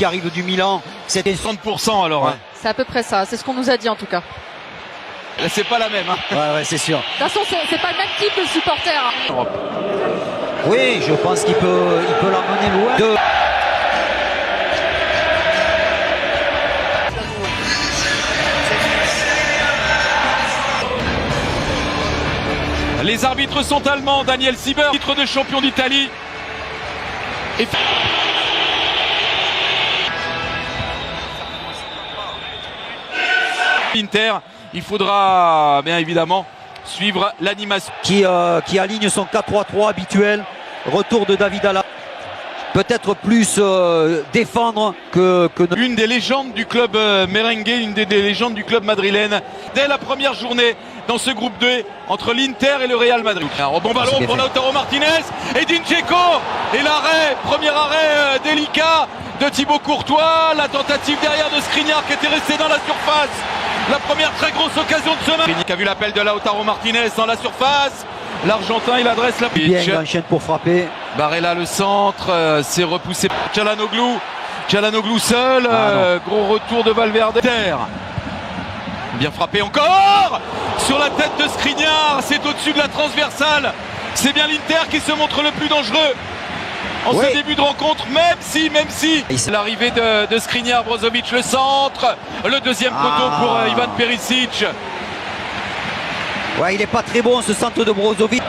qui arrive du Milan. C'était 30% alors. Ouais. Hein. C'est à peu près ça, c'est ce qu'on nous a dit en tout cas. Là, c'est pas la même. Hein. Ouais, c'est sûr. De toute façon, c'est pas le même type de supporter. Hein. Oui, je pense qu'il peut l'emmener loin. Les arbitres sont allemands. Daniel Sieber, titre de champion d'Italie. Et... Inter, il faudra bien évidemment suivre l'animation. Qui aligne son 4-3-3 habituel. Retour de David Alaba. Peut-être plus défendre que... Une des légendes du club merengue, une des légendes du club madrilène. Dès la première journée dans ce groupe 2 entre l'Inter et le Real Madrid. Un bon ballon pour Lautaro Martinez et Dzeko. Et l'arrêt, premier arrêt délicat de Thibaut Courtois. La tentative derrière de Skriniar qui était resté dans la surface. La première très grosse occasion de ce match. Qui a vu l'appel de Lautaro Martinez dans la surface. L'Argentin, il adresse la pitch. Bien, il enchaîne pour frapper. Barella le centre, c'est repoussé par Çalhanoğlu seul, gros retour de Valverde. Bien frappé encore sur la tête de Skriniar, c'est au-dessus de la transversale. C'est bien l'Inter qui se montre le plus dangereux en ce début de rencontre, même si l'arrivée de Skriniar, Brozovic le centre, le deuxième poteau pour Ivan Perisic. Ouais, il n'est pas très bon ce centre de Brozovic.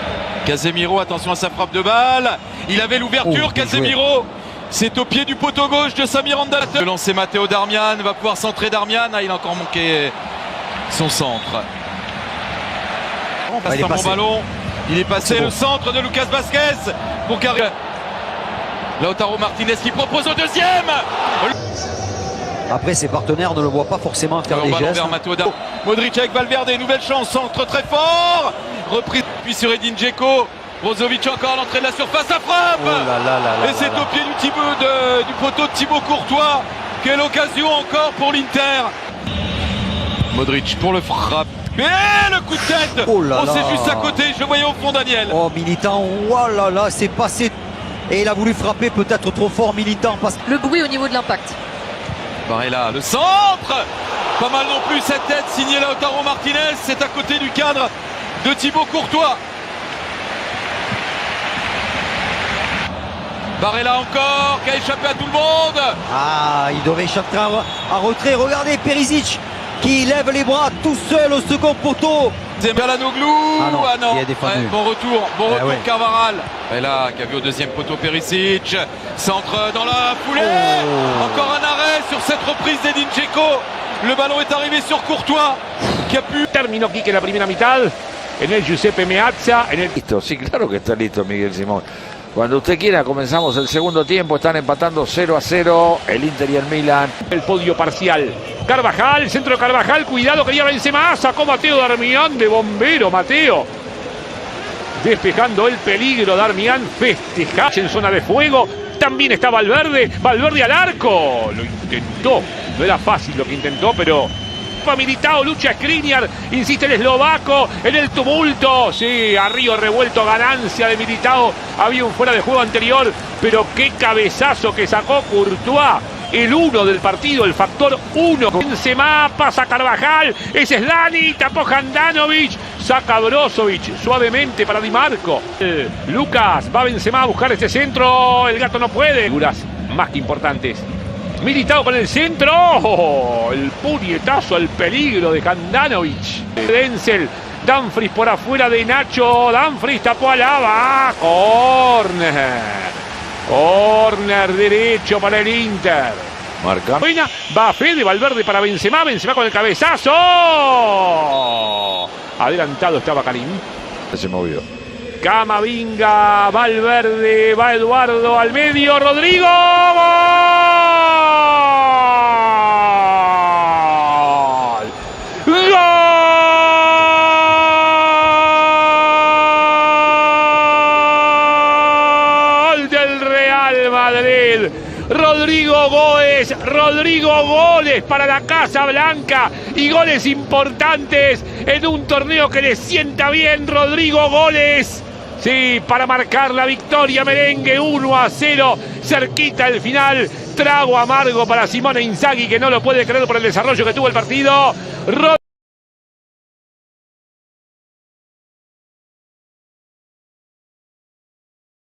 Casemiro, attention à sa frappe de balle. Il avait l'ouverture, Casemiro. C'est au pied du poteau gauche de Samir Handal. Le lancer Matteo Darmian, va pouvoir centrer Darmian. Ah, il a encore manqué son centre. On passe un bon ballon. Il est passé le centre de Lucas Vazquez pour carrer. Lautaro Martinez qui propose au deuxième. Après, ses partenaires ne le voient pas forcément faire des gestes. Modric avec Valverde, nouvelle chance, centre très fort. Reprise puis sur Edin Dzeko. Brozovic encore à l'entrée de la surface, ça frappe. Et c'est au pied du poteau de Thibaut Courtois. Quelle occasion encore pour l'Inter. Modric pour le frappe. Et le coup de tête. C'est juste à côté, je le voyais au fond Daniel. Oh Militant, oh là là, c'est passé. Et il a voulu frapper peut-être trop fort Militant. Le bruit au niveau de l'impact. Barella, le centre. Pas mal non plus cette tête signée Lautaro Martinez. C'est à côté du cadre de Thibaut Courtois. Barella encore, qui a échappé à tout le monde. Ah, il devait échapper à retrait. Regardez Perisic qui lève les bras tout seul au second poteau. C'est Çalhanoğlu. Ah non, il a défendu. Bon retour Carvajal. Et là, qui a vu au deuxième poteau Perisic. Centre dans la foulée. Encore un arrêt sur cette reprise d'Edin Dzeko. Le ballon est arrivé sur Courtois, qui a pu... Terminó Quique la primera mitad. En el Giuseppe Meazza. Listo, sí, claro que está listo Miguel Simón. Cuando usted quiera, comenzamos el segundo tiempo. Están empatando 0-0 el Inter y el Milan. El podio parcial. Carvajal, centro de Carvajal. Cuidado, quería Benzema. Sacó Matteo Darmian de bombero. Mateo. Despejando el peligro. Darmian festeja en zona de fuego. También está Valverde. Valverde al arco. Lo intentó. No era fácil lo que intentó, pero... Militao, lucha Skriniar, insiste el eslovaco en el tumulto. Sí, a río revuelto, ganancia de Militao. Había un fuera de juego anterior, pero qué cabezazo que sacó Courtois. El 1 del partido, el factor 1. Benzema, pasa Carvajal, es Slani, tapó Handanovic, saca Brozovic suavemente para Di Marco. Lucas, va Benzema a buscar este centro, el gato no puede. Figuras más que importantes. Militao con el centro, el puñetazo al peligro de Handanovic. Denzel, Dumfries por afuera de Nacho, Dumfries tapó a Lava, corner derecho para el Inter. Marca. Buena, va Fede, Valverde para Benzema, Benzema con el cabezazo. Adelantado estaba Karim. Se movió. Camavinga, Valverde, va Eduardo al medio, Rodrigo. Rodrigo goles para la Casa Blanca y goles importantes en un torneo que le sienta bien. Rodrigo goles, sí, para marcar la victoria merengue 1-0, cerquita el final. trago amargo para Simone Inzaghi, que no lo puede creer por el desarrollo que tuvo el partido.